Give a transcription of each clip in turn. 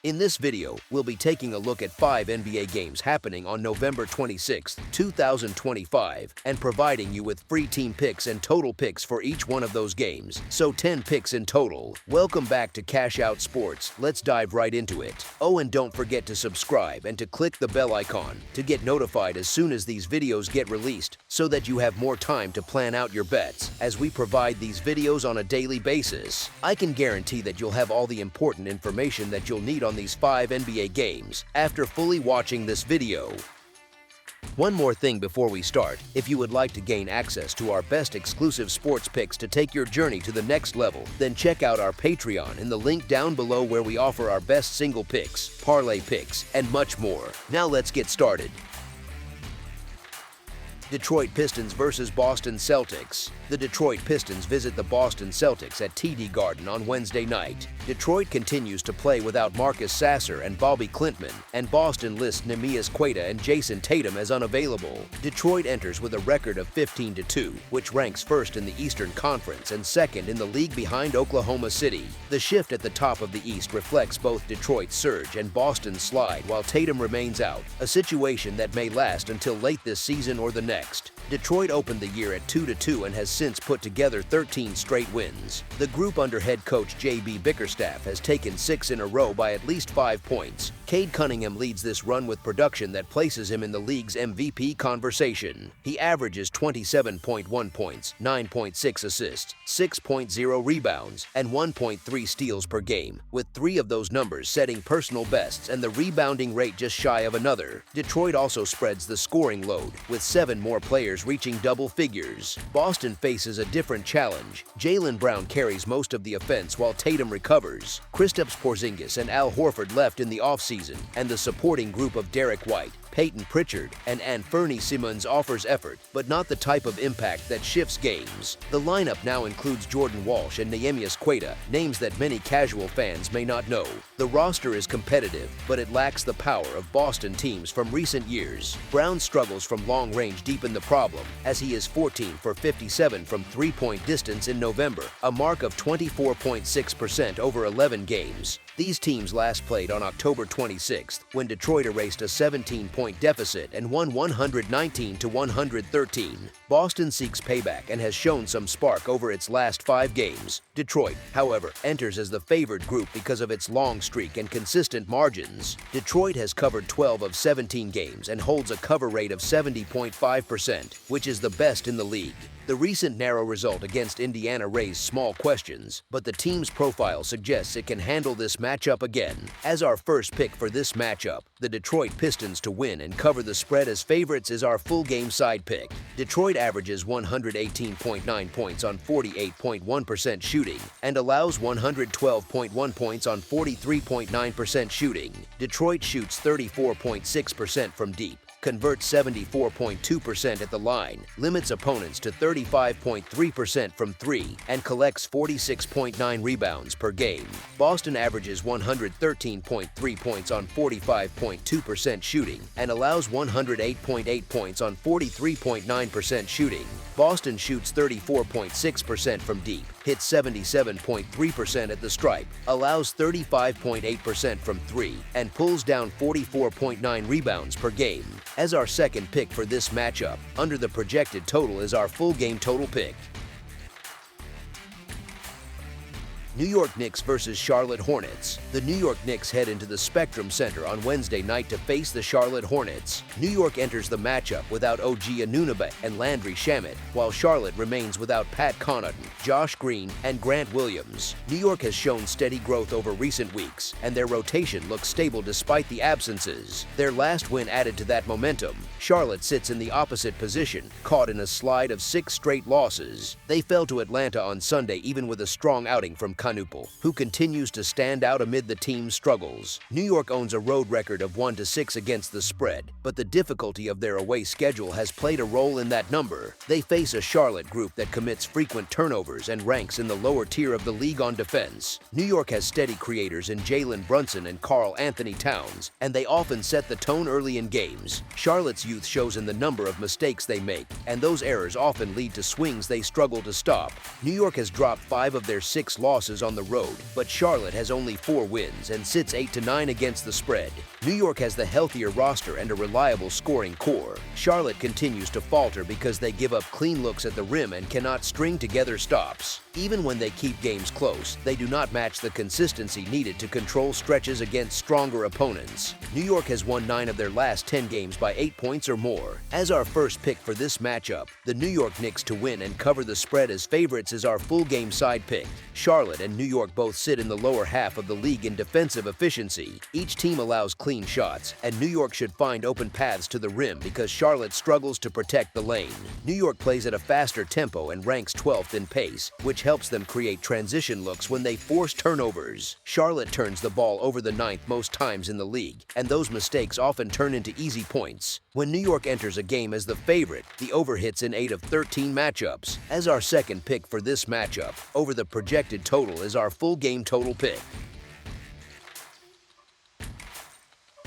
In this video, we'll be taking a look at 5 NBA games happening on November 26, 2025, and providing you with free team picks and total picks for each one of those games, so 10 picks in total. Welcome back to Cash Out Sports. Let's dive right into it. Oh, and don't forget to subscribe and to click the bell icon to get notified as soon as these videos get released, so that you have more time to plan out your bets as we provide these videos on a daily basis. I can guarantee that you'll have all the important information that you'll need on these 5 NBA games after fully watching this video. One more thing before we start: if you would like to gain access to our best exclusive sports picks to take your journey to the next level, then check out our Patreon in the link down below, where we offer our best single picks, parlay picks, and much more. Now let's get started. Detroit Pistons versus Boston Celtics. The Detroit Pistons visit the Boston Celtics at TD Garden on Wednesday night. Detroit continues to play without Marcus Sasser and Bobby Klintman, and Boston lists Neemias Queta and Jason Tatum as unavailable. Detroit enters with a record of 15-2, which ranks first in the Eastern Conference and second in the league behind Oklahoma City. The shift at the top of the East reflects both Detroit's surge and Boston's slide while Tatum remains out, a situation that may last until late this season or the next. Detroit opened the year at 2-2 and has since put together 13 straight wins. The group under head coach J.B. Bickerstaff has taken 6 in a row by at least 5 points. Cade Cunningham leads this run with production that places him in the league's MVP conversation. He averages 27.1 points, 9.6 assists, 6.0 rebounds, and 1.3 steals per game, with 3 of those numbers setting personal bests and the rebounding rate just shy of another. Detroit also spreads the scoring load, with 7 more players reaching double figures. Boston faces a different challenge. Jaylen Brown carries most of the offense while Tatum recovers. Kristaps Porzingis and Al Horford left in the offseason, and the supporting group of Derek White, Peyton Pritchard, and Anthony Simons offers effort, but not the type of impact that shifts games. The lineup now includes Jordan Walsh and Neemias Queta, names that many casual fans may not know. The roster is competitive, but it lacks the power of Boston teams from recent years. Brown struggles from long range deep in the problem, as he is 14 for 57 from three-point distance in November, a mark of 24.6% over 11 games. These teams last played on October 26th, when Detroit erased a 17-point deficit and won 119-113. Boston seeks payback and has shown some spark over its last 5 games. Detroit, however, enters as the favored group because of its long streak and consistent margins. Detroit has covered 12 of 17 games and holds a cover rate of 70.5%, which is the best in the league. The recent narrow result against Indiana raised small questions, but the team's profile suggests it can handle this matchup again. As our first pick for this matchup, the Detroit Pistons to win and cover the spread as favorites is our full game side pick. Detroit averages 118.9 points on 48.1% shooting and allows 112.1 points on 43.9% shooting. Detroit shoots 34.6% from deep, converts 74.2% at the line, limits opponents to 35.3% from 3, and collects 46.9 rebounds per game. Boston averages 113.3 points on 45.2% shooting and allows 108.8 points on 43.9% shooting. Boston shoots 34.6% from deep, hits 77.3% at the stripe, allows 35.8% from 3, and pulls down 44.9 rebounds per game. As our second pick for this matchup, under the projected total is our full game total pick. New York Knicks versus Charlotte Hornets. The New York Knicks head into the Spectrum Center on Wednesday night to face the Charlotte Hornets. New York enters the matchup without OG Anunoby and Landry Shamet, while Charlotte remains without Pat Connaughton, Josh Green, and Grant Williams. New York has shown steady growth over recent weeks, and their rotation looks stable despite the absences. Their last win added to that momentum. Charlotte sits in the opposite position, caught in a slide of 6 straight losses. They fell to Atlanta on Sunday even with a strong outing from Canupal, who continues to stand out amid the team's struggles. New York owns a road record of 1-6 against the spread, but the difficulty of their away schedule has played a role in that number. They face a Charlotte group that commits frequent turnovers and ranks in the lower tier of the league on defense. New York has steady creators in Jalen Brunson and Karl Anthony Towns, and they often set the tone early in games. Charlotte's youth shows in the number of mistakes they make, and those errors often lead to swings they struggle to stop. New York has dropped 5 of their 6 losses losses on the road, but Charlotte has only 4 wins and sits 8-9 against the spread. New York has the healthier roster and a reliable scoring core. Charlotte continues to falter because they give up clean looks at the rim and cannot string together stops. Even when they keep games close, they do not match the consistency needed to control stretches against stronger opponents. New York has won 9 of their last 10 games by 8 points or more. As our first pick for this matchup, the New York Knicks to win and cover the spread as favorites is our full game side pick. Charlotte and New York both sit in the lower half of the league in defensive efficiency. Each team allows clean shots, and New York should find open paths to the rim because Charlotte struggles to protect the lane. New York plays at a faster tempo and ranks 12th in pace, which helps them create transition looks when they force turnovers. Charlotte turns the ball over the 9th most times in the league, and those mistakes often turn into easy points. When New York enters a game as the favorite, the over hits in 8 of 13 matchups. As our second pick for this matchup, over the projected total is our full game total pick.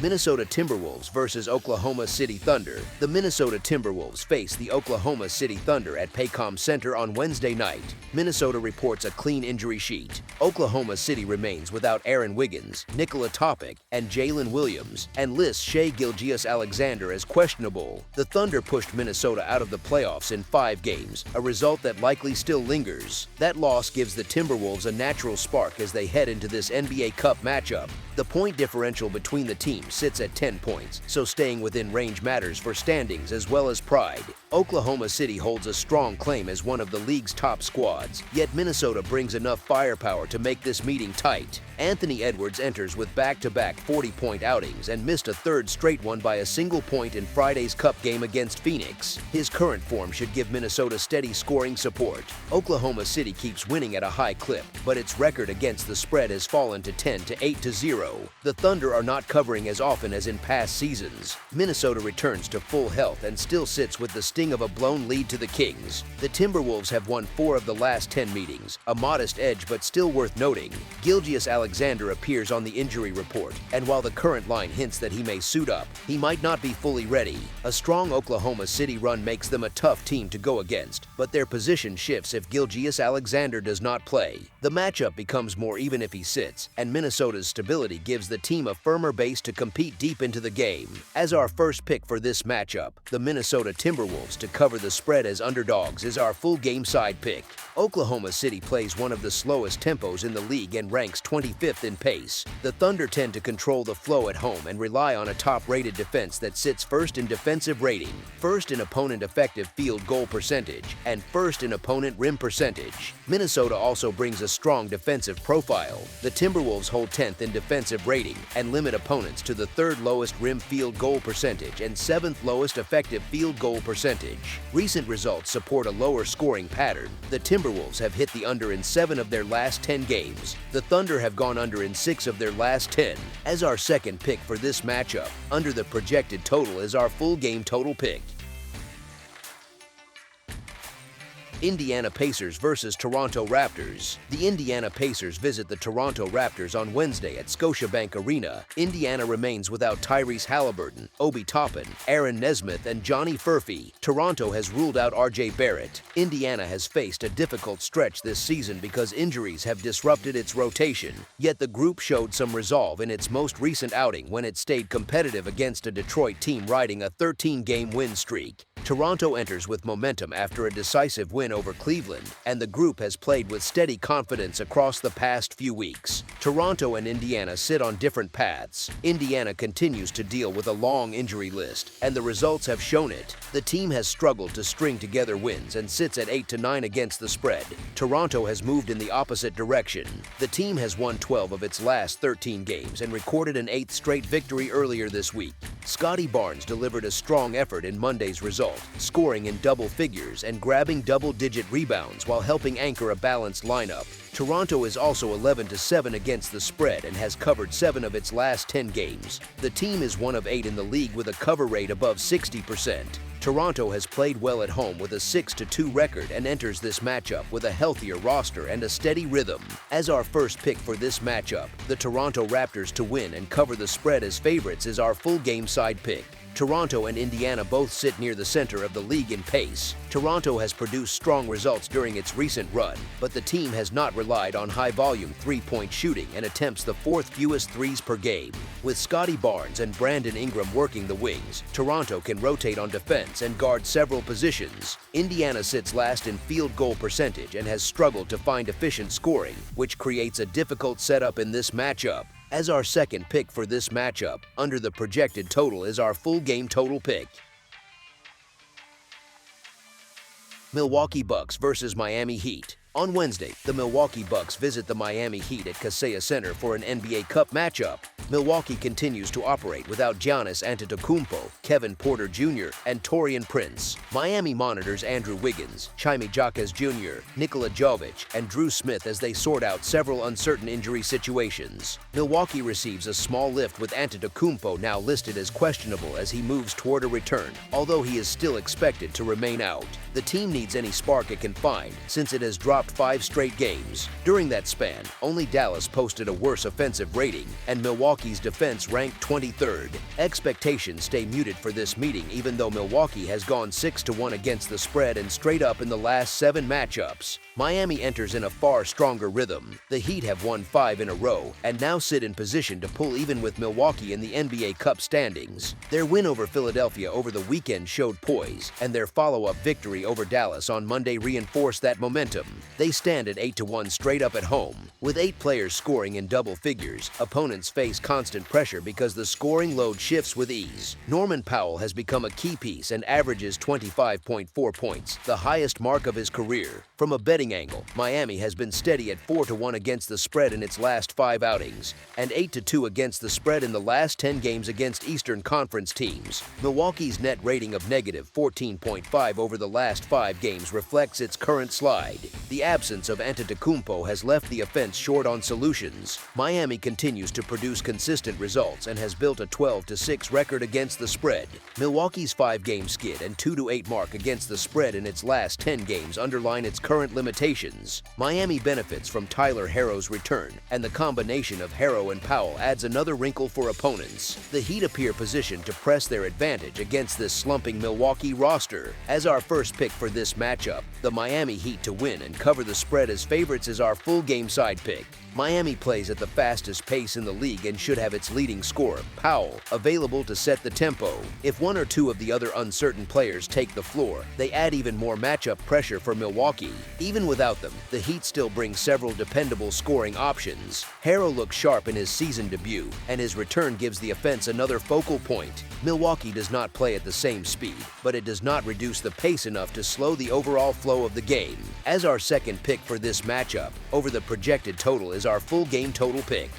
Minnesota Timberwolves versus Oklahoma City Thunder. The Minnesota Timberwolves face the Oklahoma City Thunder at Paycom Center on Wednesday night. Minnesota reports a clean injury sheet. Oklahoma City remains without Aaron Wiggins, Nikola Topic, and Jalen Williams, and lists Shai Gilgeous-Alexander as questionable. The Thunder pushed Minnesota out of the playoffs in 5 games, a result that likely still lingers. That loss gives the Timberwolves a natural spark as they head into this NBA Cup matchup. The point differential between the teams sits at 10 points, so staying within range matters for standings as well as pride. Oklahoma City holds a strong claim as one of the league's top squads, yet Minnesota brings enough firepower to make this meeting tight. Anthony Edwards enters with back-to-back 40-point outings and missed a 3rd straight one by a single point in Friday's Cup game against Phoenix. His current form should give Minnesota steady scoring support. Oklahoma City keeps winning at a high clip, but its record against the spread has fallen to 10-8-0. The Thunder are not covering as often as in past seasons. Minnesota returns to full health and still sits with the sting of a blown lead to the Kings. The Timberwolves have won 4 of the last 10 meetings, a modest edge but still worth noting. Gilgeous-Alexander appears on the injury report, and while the current line hints that he may suit up, he might not be fully ready. A strong Oklahoma City run makes them a tough team to go against, but their position shifts if Gilgeous-Alexander does not play. The matchup becomes more even if he sits, and Minnesota's stability gives the team a firmer base to compete deep into the game. As our first pick for this matchup, the Minnesota Timberwolves to cover the spread as underdogs is our full game side pick. Oklahoma City plays one of the slowest tempos in the league and ranks 25th in pace. The Thunder tend to control the flow at home and rely on a top-rated defense that sits 1st in defensive rating, 1st in opponent effective field goal percentage, and 1st in opponent rim percentage. Minnesota also brings a strong defensive profile. The Timberwolves hold 10th in defensive rating and limit opponents to the 3rd lowest rim field goal percentage and 7th lowest effective field goal percentage. Recent results support a lower scoring pattern. The Timberwolves have hit the under in 7 of their last 10 games. The Thunder have gone under in 6 of their last 10. As our second pick for this matchup, under the projected total is our full game total pick. Indiana Pacers versus Toronto Raptors. The Indiana Pacers visit the Toronto Raptors on Wednesday at Scotiabank Arena. Indiana remains without Tyrese Halliburton, Obi Toppin, Aaron Nesmith, and Johnny Furphy. Toronto has ruled out RJ Barrett. Indiana has faced a difficult stretch this season because injuries have disrupted its rotation. Yet the group showed some resolve in its most recent outing when it stayed competitive against a Detroit team riding a 13-game win streak. Toronto enters with momentum after a decisive win over Cleveland, and the group has played with steady confidence across the past few weeks. Toronto and Indiana sit on different paths. Indiana continues to deal with a long injury list, and the results have shown it. The team has struggled to string together wins and sits at 8-9 against the spread. Toronto has moved in the opposite direction. The team has won 12 of its last 13 games and recorded an 8th straight victory earlier this week. Scotty Barnes delivered a strong effort in Monday's result, scoring in double figures and grabbing double-digit rebounds while helping anchor a balanced lineup. Toronto is also 11-7 against the spread and has covered 7 of its last 10 games. The team is 1 of 8 in the league with a cover rate above 60%. Toronto has played well at home with a 6-2 record and enters this matchup with a healthier roster and a steady rhythm. As our first pick for this matchup, the Toronto Raptors to win and cover the spread as favorites is our full game side pick. Toronto and Indiana both sit near the center of the league in pace. Toronto has produced strong results during its recent run, but the team has not relied on high-volume three-point shooting and attempts the fourth fewest threes per game. With Scotty Barnes and Brandon Ingram working the wings, Toronto can rotate on defense and guard several positions. Indiana sits last in field goal percentage and has struggled to find efficient scoring, which creates a difficult setup in this matchup. As our second pick for this matchup, under the projected total is our full game total pick. Milwaukee Bucks versus Miami Heat. On Wednesday, the Milwaukee Bucks visit the Miami Heat at Kaseya Center for an NBA Cup matchup. Milwaukee continues to operate without Giannis Antetokounmpo, Kevin Porter Jr., and Taurean Prince. Miami monitors Andrew Wiggins, Jaime Jaquez Jr., Nikola Jovic, and Drew Smith as they sort out several uncertain injury situations. Milwaukee receives a small lift with Antetokounmpo now listed as questionable as he moves toward a return, although he is still expected to remain out. The team needs any spark it can find since it has dropped 5 straight games. During that span, only Dallas posted a worse offensive rating, and Milwaukee's defense ranked 23rd. Expectations stay muted for this meeting even though Milwaukee has gone 6-1 against the spread and straight up in the last 7 matchups. Miami enters in a far stronger rhythm. The Heat have won 5 in a row and now sit in position to pull even with Milwaukee in the NBA Cup standings. Their win over Philadelphia over the weekend showed poise, and their follow-up victory over Dallas on Monday reinforced that momentum. They stand at 8-1 straight up at home. With 8 players scoring in double figures, opponents face constant pressure because the scoring load shifts with ease. Norman Powell has become a key piece and averages 25.4 points, the highest mark of his career. From a betting angle, Miami has been steady at 4-1 against the spread in its last 5 outings, and 8-2 against the spread in the last 10 games against Eastern Conference teams. Milwaukee's net rating of negative 14.5 over the last 5 games reflects its current slide. The absence of Antetokounmpo has left the offense short on solutions. Miami continues to produce consistent results and has built a 12-6 record against the spread. Milwaukee's 5-game skid and 2-8 mark against the spread in its last 10 games underline its current limitations. Miami benefits from Tyler Herro's return, and the combination of Herro and Powell adds another wrinkle for opponents. The Heat appear positioned to press their advantage against this slumping Milwaukee roster. As our first pick for this matchup, the Miami Heat to win and cover the spread as favorites is our full game side pick. Miami plays at the fastest pace in the league and should have its leading scorer, Powell, available to set the tempo. If one or two of the other uncertain players take the floor, they add even more matchup pressure for Milwaukee. Even without them, the Heat still bring several dependable scoring options. Herro looks sharp in his season debut, and his return gives the offense another focal point. Milwaukee does not play at the same speed, but it does not reduce the pace enough to slow the overall flow of the game. As our second pick for this matchup, over the projected total is our full game total pick.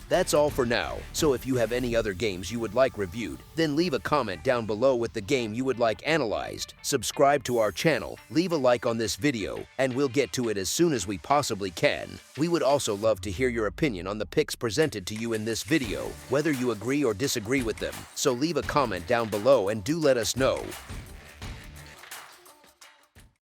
That's all for now, so if you have any other games you would like reviewed, then leave a comment down below with the game you would like analyzed, subscribe to our channel, leave a like on this video, and we'll get to it as soon as we possibly can. We would also love to hear your opinion on the picks presented to you in this video, whether you agree or disagree with them, so leave a comment down below and do let us know.